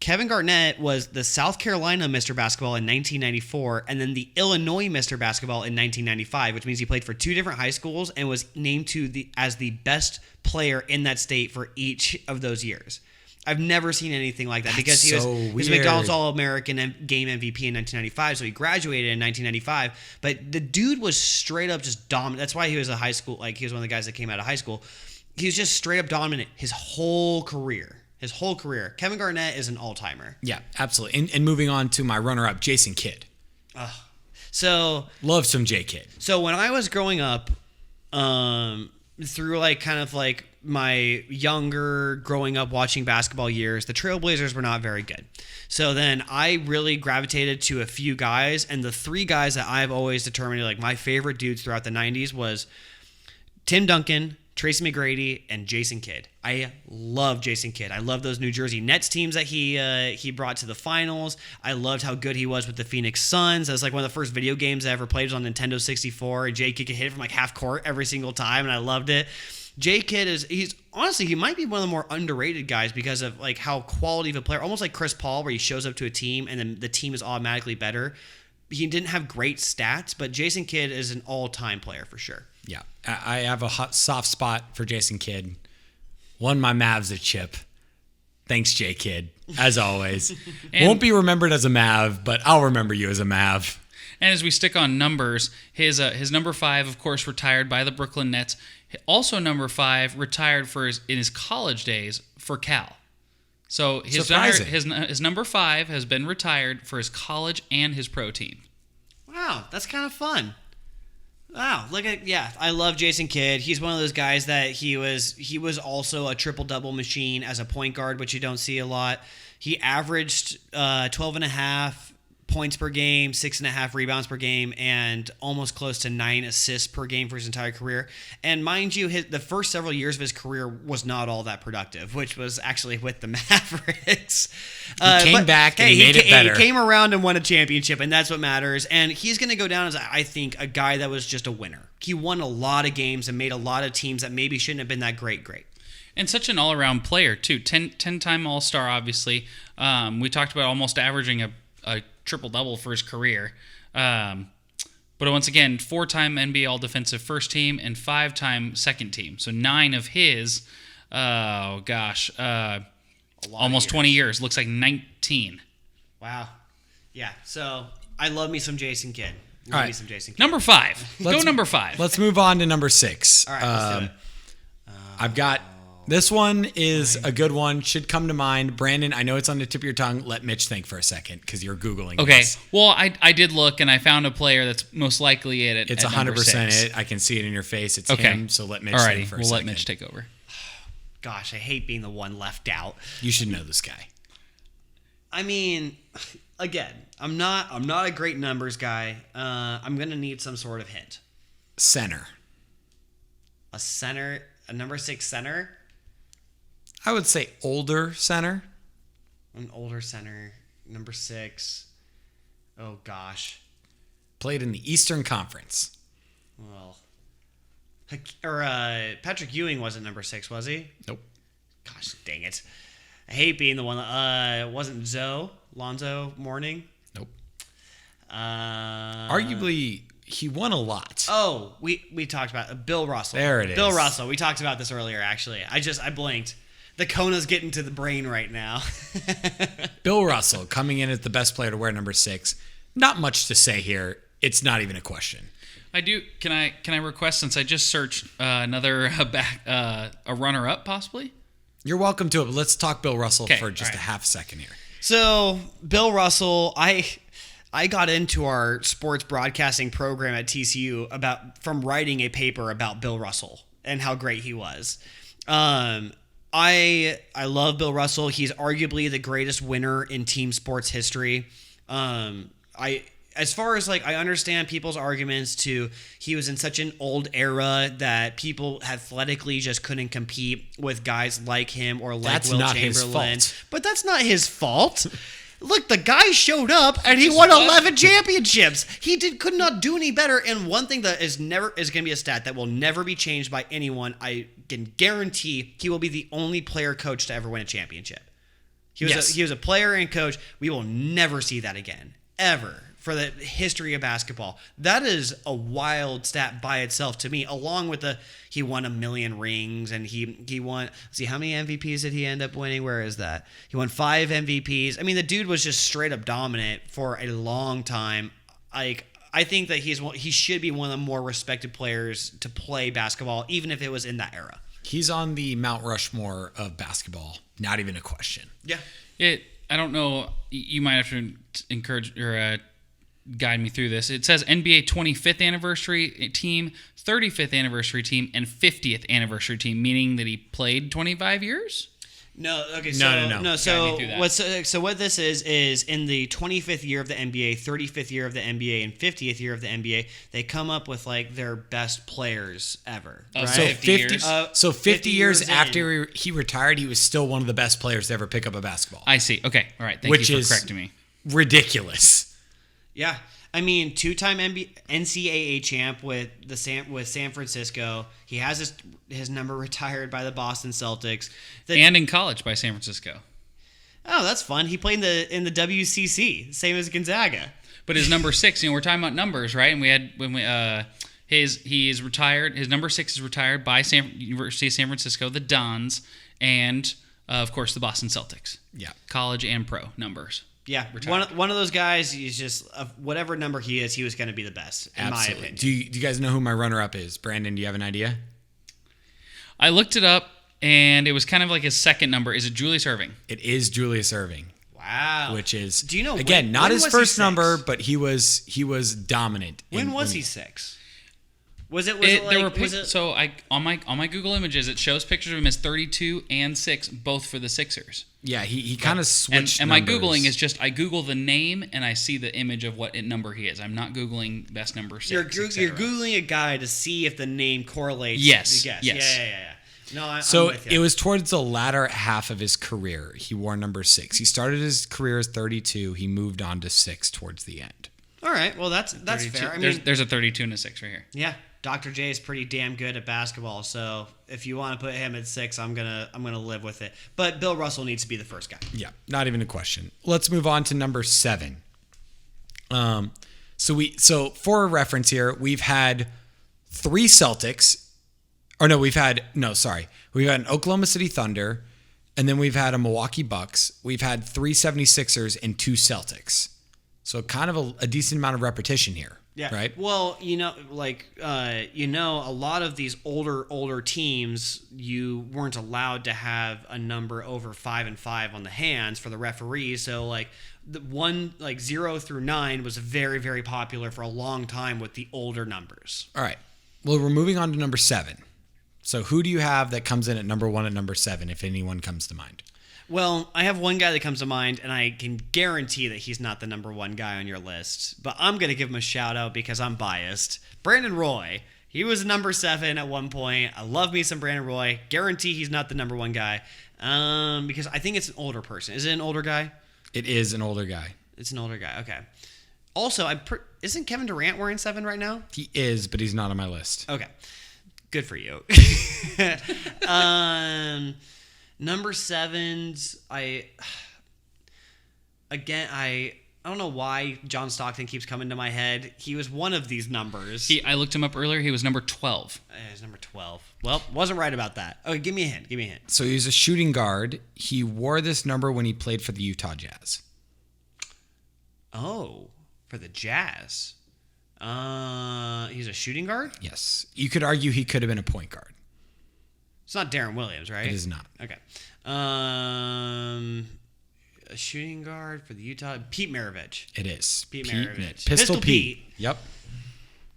Kevin Garnett was the South Carolina Mr. Basketball in 1994 and then the Illinois Mr. Basketball in 1995, which means he played for 2 different high schools and was named as the best player in that state for each of those years. I've never seen anything like that because he was McDonald's All-American Game MVP in 1995, so he graduated in 1995. But the dude was straight up just dominant. That's why he was he was one of the guys that came out of high school. He was just straight up dominant his whole career. Kevin Garnett is an all-timer. Yeah, absolutely. And moving on to my runner-up, Jason Kidd. So Love some J Kidd. So when I was growing up, through like kind of like my younger growing up watching basketball years, the Trailblazers were not very good. So then I really gravitated to a few guys, and the three guys that I've always determined like my favorite dudes throughout the 90s was Tim Duncan, Tracy McGrady, and Jason Kidd. I love Jason Kidd. I love those New Jersey Nets teams that he brought to the finals. I loved how good he was with the Phoenix Suns. That was like one of the first video games I ever played was on Nintendo 64. And J Kidd could hit it from like half court every single time, and I loved it. J Kidd he's honestly, he might be one of the more underrated guys because of like how quality of a player, almost like Chris Paul, where he shows up to a team and then the team is automatically better. He didn't have great stats, but Jason Kidd is an all-time player for sure. Yeah, I have a soft spot for Jason Kidd. Won my Mavs a chip. Thanks, J Kidd, as always. Won't be remembered as a Mav, but I'll remember you as a Mav. And as we stick on numbers, his number 5, of course, retired by the Brooklyn Nets. Also, number 5 retired in his college days for Cal. So his number 5 has been retired for his college and his pro team. Wow, that's kind of fun. Wow, I love Jason Kidd. He's one of those guys that he was also a triple-double machine as a point guard, which you don't see a lot. He averaged 12.5 points per game, 6.5 rebounds per game, and almost close to 9 assists per game for his entire career. And mind you, the first several years of his career was not all that productive, which was actually with the Mavericks. He came back and he made it better. He came around and won a championship, and that's what matters. And he's going to go down as, I think, a guy that was just a winner. He won a lot of games and made a lot of teams that maybe shouldn't have been that great. And such an all-around player, too. 10-time All-Star, obviously. We talked about almost averaging a triple-double for his career. But once again, 4-time NBA All-Defensive First Team and 5-time Second Team. So 9 of his, almost 20 years. Looks like 19. Wow. Yeah, so I love me some Jason Kidd. Number 5. Go number 5. Let's move on to number 6. All right, let's do it. I've got... This one is a good one. Should come to mind. Brandon, I know it's on the tip of your tongue. Let Mitch think for a second because you're Googling Okay. this. Well, I did look, and I found a player that's most likely it. It's 100% it. I can see it in your face. It's him, so let Mitch think for a second. We'll let Mitch take over. Gosh, I hate being the one left out. You should know this guy. I mean, again, I'm not a great numbers guy. I'm going to need some sort of hint. Center. A number 6 center? I would say older center. An older center, number 6. Oh, gosh. Played in the Eastern Conference. Well, Patrick Ewing wasn't number 6, was he? Nope. Gosh, dang it. I hate being the one that wasn't Lonzo Mourning. Nope. Arguably, he won a lot. Oh, we talked about Bill Russell. There it is. Bill Russell. We talked about this earlier, actually. I blinked. The Kona's getting to the brain right now. Bill Russell coming in as the best player to wear number 6. Not much to say here. It's not even a question. I do. Can I request, since I just searched another a runner-up possibly? You're welcome to it, but let's talk Bill Russell for just a half second here. So, Bill Russell, I got into our sports broadcasting program at TCU from writing a paper about Bill Russell and how great he was. I love Bill Russell. He's arguably the greatest winner in team sports history. As far as I understand people's arguments he was in such an old era that people athletically just couldn't compete with guys like him or like Will Chamberlain. His fault. But that's not his fault. Look, the guy showed up and he won 11 championships. He could not do any better. And one thing that is going to be a stat that will never be changed by anyone, I can guarantee he will be the only player coach to ever win a championship. He was a player and coach. We will never see that again, ever, for the history of basketball. That is a wild stat by itself to me, along with he won 1 million rings and he won, see, how many MVPs did he end up winning? Where is that? He won 5 MVPs. I mean, the dude was just straight up dominant for a long time. I think that he should be one of the more respected players to play basketball, even if it was in that era. He's on the Mount Rushmore of basketball. Not even a question. Yeah. I don't know. You might have to encourage or guide me through this. It says NBA 25th anniversary team, 35th anniversary team, and 50th anniversary team, meaning that he played 25 years? No, okay, No. So what this is in the 25th year of the NBA, 35th year of the NBA, and 50th year of the NBA, they come up with like their best players ever. Of Right? 50 years. 50 years in. after he retired, he was still one of the best players to ever pick up a basketball. I see. Okay. All right. Thank you for correcting me. Ridiculous. Yeah, I mean, two-time NCAA champ with San Francisco. He has his number retired by the Boston Celtics. And in college by San Francisco. Oh, that's fun. He played in the WCC, same as Gonzaga. But his number 6, we're talking about numbers, right? And he is retired. His number 6 is retired by University of San Francisco, the Dons, and of course the Boston Celtics. Yeah, college and pro numbers. Yeah, one of those guys. He's just whatever number he is, he was going to be the best, in my opinion. Do you guys know who my runner-up is? Brandon, do you have an idea? I looked it up, and it was kind of like his second number. Is it Julius Erving? It is Julius Erving. Wow. Which is, do you know again, not when his was he first 6? number, but he was dominant. When was he 6? So on my Google Images, it shows pictures of him as 32 and 6, both for the Sixers. Yeah, he kind of switched. And my numbers. Googling is just I Google the name and I see the image of what number he is. I'm not Googling best number 6. You're Googling a guy to see if the name correlates. Yes. Yes. Yes. Yeah. No, I'm with you. It was towards the latter half of his career. He wore number 6. He started his career as 32. He moved on to 6 towards the end. All right. Well, that's fair. I mean, there's a 32 and a 6 right here. Yeah. Dr. J is pretty damn good at basketball, so if you want to put him at 6, I'm gonna live with it. But Bill Russell needs to be the first guy. Yeah, not even a question. Let's move on to number 7. So for a reference here, we've had 3 Celtics. We've had an Oklahoma City Thunder, and then we've had a Milwaukee Bucks. We've had 3 76ers and 2 Celtics. So kind of a decent amount of repetition here. Yeah. Right. Well, a lot of these older teams, you weren't allowed to have a number over 5 and 5 on the hands for the referees. So the 0 through 9 was very, very popular for a long time with the older numbers. All right. Well, we're moving on to number 7. So who do you have that comes in at number 1 and number 7, if anyone comes to mind? Well, I have one guy that comes to mind, and I can guarantee that he's not the number 1 guy on your list. But I'm going to give him a shout-out because I'm biased. Brandon Roy. He was number 7 at one point. I love me some Brandon Roy. Guarantee he's not the number 1 guy because I think it's an older person. Is it an older guy? It is an older guy. It's an older guy. Okay. Also, isn't Kevin Durant wearing 7 right now? He is, but he's not on my list. Okay. Good for you. Number 7s, I don't know why John Stockton keeps coming to my head. He was one of these numbers. I looked him up earlier. He was number 12. He's number 12. Well, wasn't right about that. Okay, give me a hint. So he's a shooting guard. He wore this number when he played for the Utah Jazz. Oh, for the Jazz. He's a shooting guard? Yes. You could argue he could have been a point guard. It's not Darren Williams, right? It is not. Okay. A shooting guard for the Utah. Pete Maravich. It is. Pete Maravich. Pistol Pete. Yep.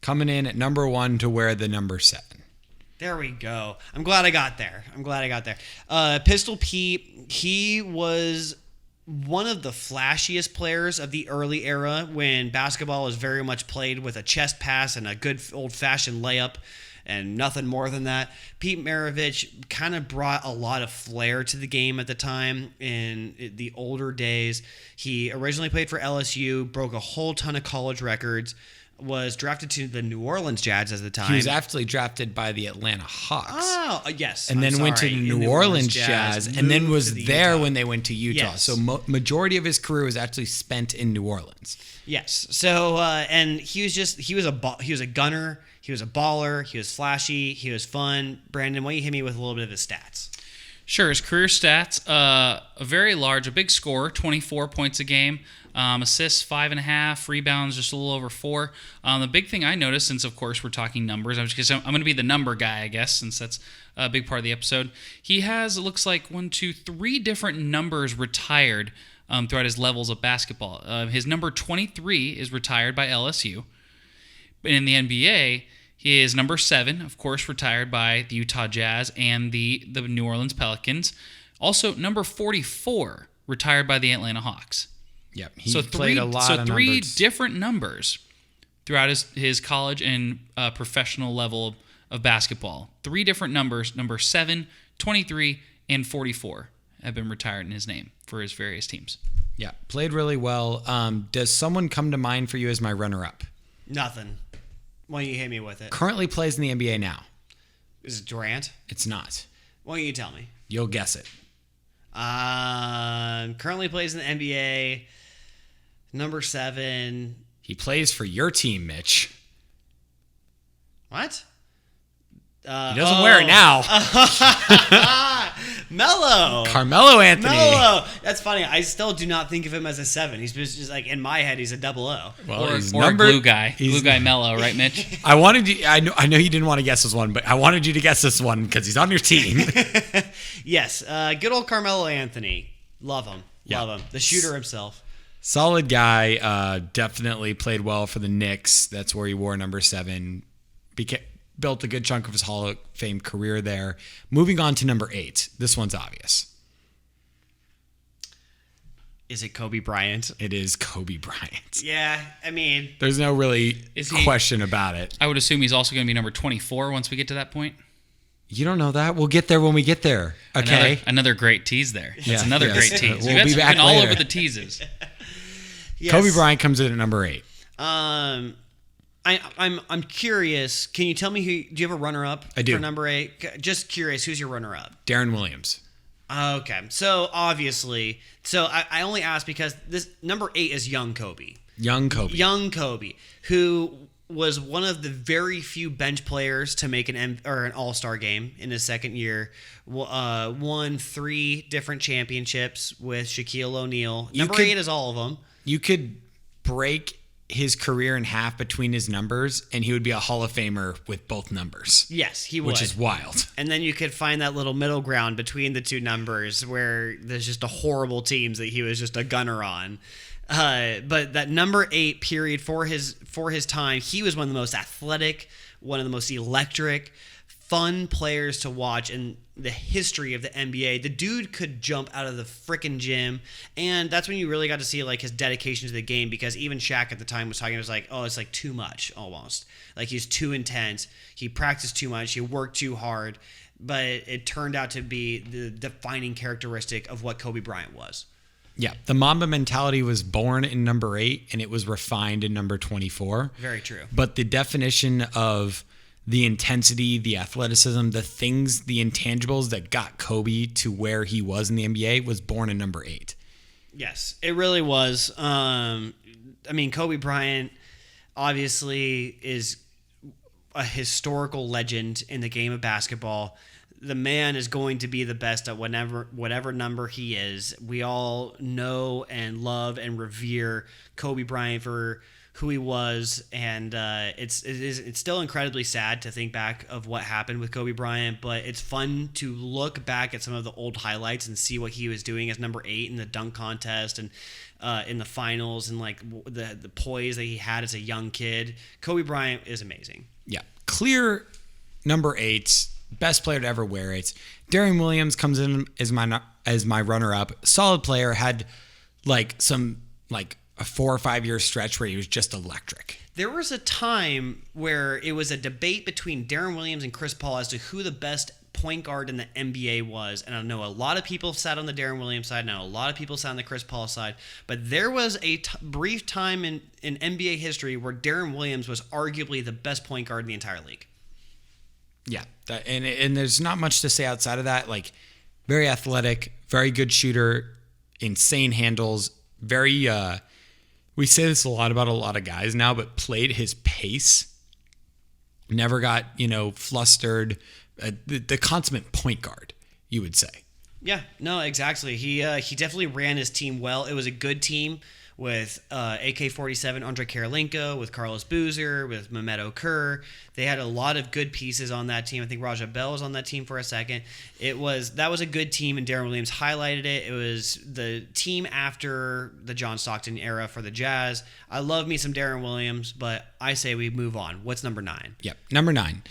Coming in at number 1 to wear the number 7. There we go. I'm glad I got there. Pistol Pete, he was one of the flashiest players of the early era when basketball was very much played with a chest pass and a good old-fashioned layup and nothing more than that. Pete Maravich kind of brought a lot of flair to the game at the time in the older days. He originally played for LSU, broke a whole ton of college records, was drafted to the New Orleans Jazz at the time. He was actually drafted by the Atlanta Hawks. Oh, yes. And then went to the New Orleans Jazz, and then was there Utah. when they went to Utah. Yes. So majority of his career was actually spent in New Orleans. Yes. So and he was a gunner. He was a baller. He was flashy. He was fun. Brandon, why don't you hit me with a little bit of his stats? Sure. His career stats, a big scorer, 24 points a game. Assists 5.5, rebounds just a little over 4. The big thing I noticed, since of course we're talking numbers, I'm going to be the number guy, I guess, since that's a big part of the episode. He has, it looks like 3 different numbers retired throughout his levels of basketball. His number 23 is retired by LSU. But in the NBA, his number 7, of course, retired by the Utah Jazz and the New Orleans Pelicans. Also, number 44, retired by the Atlanta Hawks. Yep, he played a lot of three numbers. different numbers throughout his college and professional level of basketball. 3 different numbers, number 7, 23, and 44, have been retired in his name for his various teams. Yeah, played really well. Does someone come to mind for you as my runner-up? Nothing. Why don't you hit me with it? Currently plays in the NBA now. Is it Durant? It's not. Why don't you tell me? You'll guess it. Currently plays in the NBA. Number 7. He plays for your team, Mitch. What? He doesn't wear it now. Melo. Carmelo Anthony. Melo. That's funny. I still do not think of him as a 7. He's just like, in my head, he's a 00. Well, he's Or a glue guy. Glue guy Mello, right, Mitch? I wanted you. I know you didn't want to guess this one, but I wanted you to guess this one because he's on your team. Yes. Good old Carmelo Anthony. Love him. Yeah. Love him. The shooter himself. Solid guy. Definitely played well for the Knicks. That's where he wore number 7. Built a good chunk of his Hall of Fame career there. Moving on to number 8. This one's obvious. Is it Kobe Bryant? It is Kobe Bryant. Yeah, I mean, There's no really question about it. I would assume he's also going to be number 24 once we get to that point. You don't know that. We'll get there when we get there. Okay. Another great tease there. Yeah, It's another yes. great tease. We'll You've be back been all later. over the teases. yes. Kobe Bryant comes in at number 8. I'm curious. Can you tell me who? Do you have a runner-up? I do. For number 8. Just curious. Who's your runner-up? Darren Williams. Okay. So obviously, I only asked because this number 8 is young Kobe. Young Kobe. Young Kobe, who was one of the very few bench players to make an All-Star game in his second year. Won 3 different championships with Shaquille O'Neal. Number 8 is all of them. You could break his career in half between his numbers, and he would be a Hall of Famer with both numbers. Yes, he would. Which is wild. And then you could find that little middle ground between the 2 numbers where there's just a horrible teams that he was just a gunner on. But that number 8 period for his time, he was one of the most athletic, one of the most electric, fun players to watch in the history of the NBA. The dude could jump out of the frickin' gym, and that's when you really got to see like his dedication to the game, because even Shaq at the time was talking, it was like, oh, it's like too much almost. Like he's too intense. He practiced too much. He worked too hard. But it turned out to be the defining characteristic of what Kobe Bryant was. Yeah, the Mamba mentality was born in number 8, and it was refined in number 24. Very true. But the definition of the intensity, the athleticism, the things, the intangibles that got Kobe to where he was in the NBA was born in number 8. Yes, it really was. I mean, Kobe Bryant obviously is a historical legend in the game of basketball. The man is going to be the best at whatever number he is. We all know and love and revere Kobe Bryant for who he was, and it's still incredibly sad to think back of what happened with Kobe Bryant, but it's fun to look back at some of the old highlights and see what he was doing as number 8 in the dunk contest and in the finals, and like the poise that he had as a young kid. Kobe Bryant is amazing. Yeah, clear number 8. Best player to ever wear it. Darren Williams comes in as my runner-up. Solid player. Had a 4 or 5 year stretch where he was just electric. There was a time where it was a debate between Darren Williams and Chris Paul as to who the best point guard in the NBA was. And I know a lot of people sat on the Darren Williams side. Now a lot of people sat on the Chris Paul side. But there was a brief time in NBA history where Darren Williams was arguably the best point guard in the entire league. Yeah, and there's not much to say outside of that. Like, very athletic, very good shooter, insane handles, very. We say this a lot about a lot of guys now, but played his pace. Never got flustered. The consummate point guard, you would say. Yeah, no, exactly. He definitely ran his team well. It was a good team with AK-47 Andre Karolinko, with Carlos Boozer, with Mehmet Okur. They had a lot of good pieces on that team. I think Raja Bell was on that team for a second. That was a good team, and Darren Williams highlighted it. It was the team after the John Stockton era for the Jazz. I love me some Darren Williams, but I say we move on. What's number 9? Yep, number 9.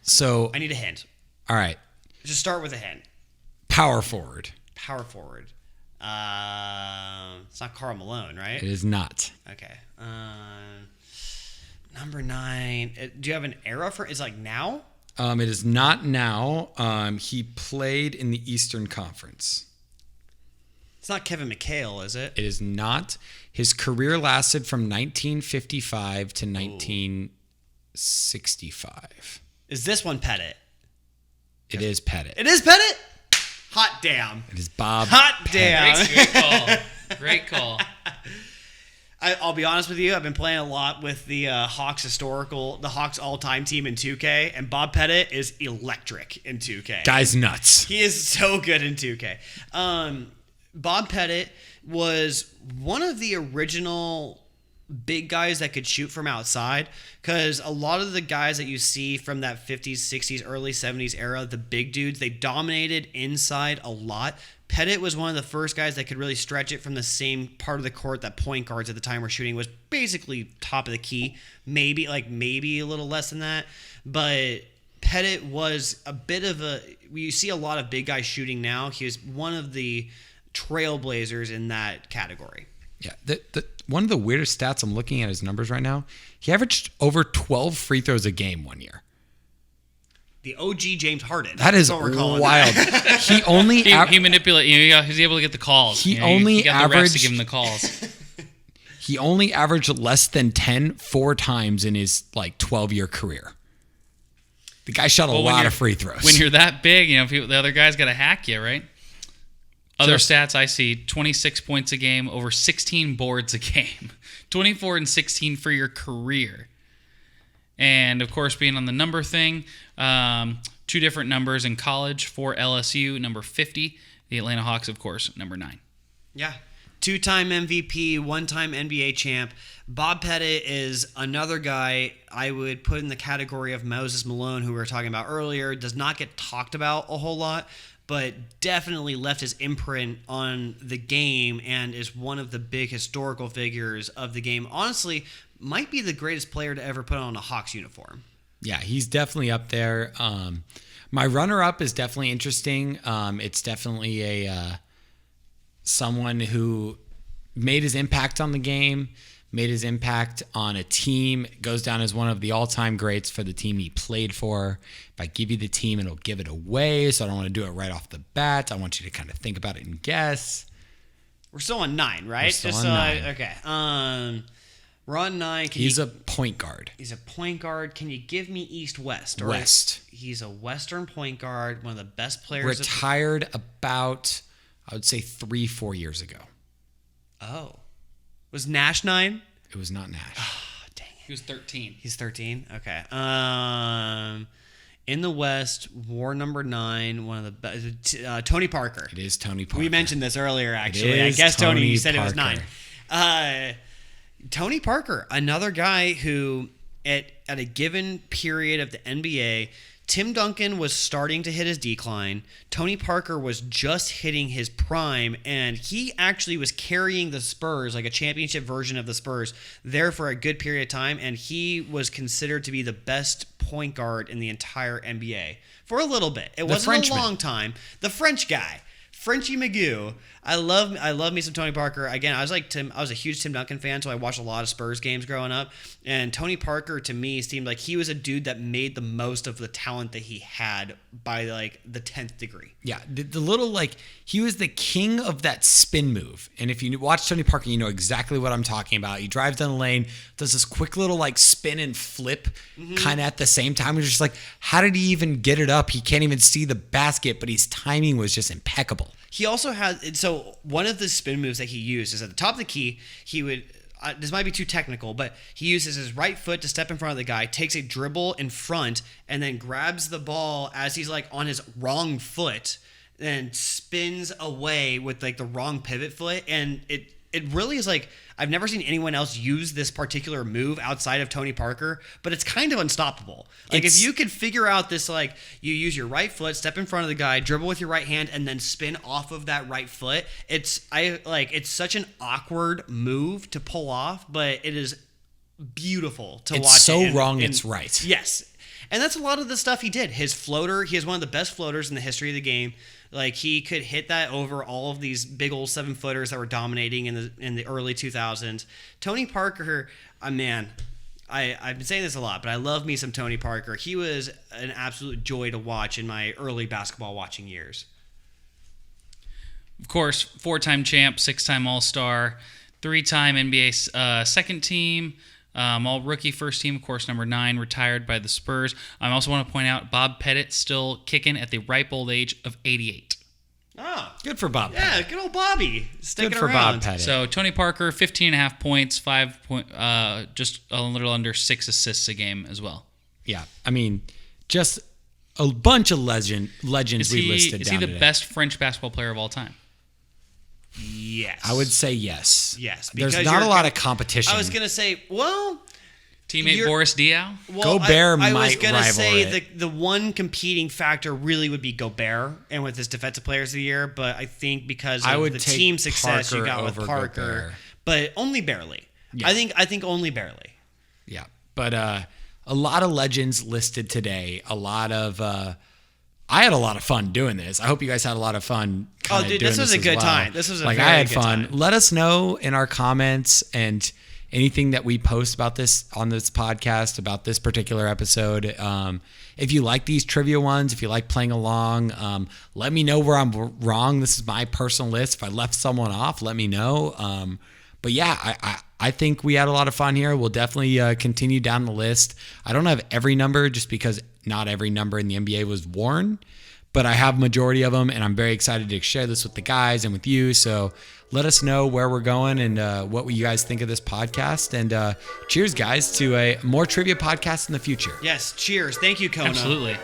So I need a hint. all right, Just start with a hint. power forward. Power forward. It's not Karl Malone, right? It is not. Okay. Number 9. Do you have an era for? Is it like now? It is not now. He played in the Eastern Conference. It's not Kevin McHale, is it? It is not. His career lasted from 1955 to 1965. Is this one Pettit? It is Pettit. It is Pettit? Hot damn. It is Bob. Hot damn. Great call. Great call. I'll be honest with you. I've been playing a lot with the Hawks all-time team in 2K, and Bob Pettit is electric in 2K. Guy's nuts. He is so good in 2K. Bob Pettit was one of the original big guys that could shoot from outside, because a lot of the guys that you see from that 50s, 60s, early 70s era, the big dudes, they dominated inside a lot. Pettit was one of the first guys that could really stretch it from the same part of the court that point guards at the time were shooting, was basically top of the key, maybe a little less than that. But Pettit was a bit of you see a lot of big guys shooting now. He was one of the trailblazers in that category. Yeah. One of the weirdest stats, I'm looking at his numbers right now, he averaged over 12 free throws a game one year. The OG James Harden. That is wild. He only he manipulated. He's able to get the calls. He only got the refs averaged to give him the calls. He only averaged less than 10 4 times in his 12-year career. The guy shot a lot of free throws. When you're that big, the other guy's got to hack you, right? Other stats I see: 26 points a game, over 16 boards a game, 24 and 16 for your career. And, of course, being on the number thing, 2 different numbers in college for LSU, number 50. The Atlanta Hawks, of course, number 9. Yeah. 2-time MVP, 1-time NBA champ. Bob Pettit is another guy I would put in the category of Moses Malone, who we were talking about earlier. Does not get talked about a whole lot, but definitely left his imprint on the game and is one of the big historical figures of the game. Honestly, might be the greatest player to ever put on a Hawks uniform. Yeah, he's definitely up there. My runner-up is definitely interesting. It's definitely someone who made his impact on the game, made his impact on a team, goes down as one of the all-time greats for the team he played for. If I give you the team, it'll give it away, so I don't want to do it right off the bat. I want you to kind of think about it and guess. We're still on 9, right? We're still on 9. Okay. We're on 9. He's a point guard. He's a point guard. Can you give me East-West? West. He's a Western point guard, one of the best players. Retired about, I would say, 3-4 years ago. Oh. Was Nash 9? It was not Nash. Oh, dang it. He was 13. He's 13? Okay. In the West, war number 9, one of the best. Tony Parker. It is Tony Parker. We mentioned this earlier, actually. It I is guess, Tony, you said Parker. it was 9. Tony Parker, another guy who, at a given period of the NBA, Tim Duncan was starting to hit his decline. Tony Parker was just hitting his prime, and he actually was carrying the Spurs, like a championship version of the Spurs, there for a good period of time, and he was considered to be the best point guard in the entire NBA for a little bit. It wasn't Frenchman. a long time. The French guy. Frenchie Magoo. I love me some Tony Parker. Again, I was a huge Tim Duncan fan, so I watched a lot of Spurs games growing up. And Tony Parker, to me, seemed like he was a dude that made the most of the talent that he had by the 10th degree. Yeah, the little he was the king of that spin move. And if you watch Tony Parker, you know exactly what I'm talking about. He drives down the lane, does this quick little spin and flip kind of at the same time. You're just like, how did he even get it up? He can't even see the basket, but his timing was just impeccable. He also had, so one of the spin moves that he used is at the top of the key, he would, this might be too technical, but he uses his right foot to step in front of the guy, takes a dribble in front, and then grabs the ball as he's on his wrong foot, and spins away with the wrong pivot foot, and it really is like I've never seen anyone else use this particular move outside of Tony Parker, but it's kind of unstoppable. Like if you could figure out this, like you use your right foot, step in front of the guy, dribble with your right hand, and then spin off of that right foot. It's such an awkward move to pull off, but it is beautiful to watch. It's so wrong, it's right. Yes. And that's a lot of the stuff he did. His floater, he has one of the best floaters in the history of the game. Like he could hit that over all of these big old 7-footers that were dominating in the early 2000s. Tony Parker, man, I've been saying this a lot, but I love me some Tony Parker. He was an absolute joy to watch in my early basketball watching years. Of course, 4-time champ, 6-time All-Star, 3-time NBA second team. All rookie first team, of course, number 9, retired by the Spurs. I also want to point out Bob Pettit still kicking at the ripe old age of 88. Oh, Good for Bob yeah, Pettit. good old Bobby sticking Good for around. Bob Pettit. So Tony Parker, 15.5 points, just a little under 6 assists a game as well. Yeah, I mean, just a bunch of legends we listed down Is he the today. best French basketball player of all time? Yes, I would say yes. yes. There's because not a you're- lot of competition. I was gonna say, well. Teammate Boris Diaw? Well, Gobert I was might gonna rival say it. the one competing factor really would be Gobert, and with his defensive players of the year. But I think because I of would the take team success you Parker got with over Parker, Gobert. but only barely. Yeah. I think only barely. Yeah, but a lot of legends listed today. A lot of I had a lot of fun doing this. I hope you guys had a lot of fun. Oh, dude, this was a good time. This was a like very I had good fun. time. Let us know in our comments and anything that we post about this on this podcast about this particular episode. If you like these trivia ones, if you like playing along, let me know where I'm wrong. This is my personal list. If I left someone off, let me know. But yeah, I think we had a lot of fun here. We'll definitely continue down the list. I don't have every number just because not every number in the NBA was worn, but I have majority of them, and I'm very excited to share this with the guys and with you. So let us know where we're going and what you guys think of this podcast. And cheers, guys, to a more trivia podcast in the future. Yes, cheers. Thank you, Kona. Absolutely.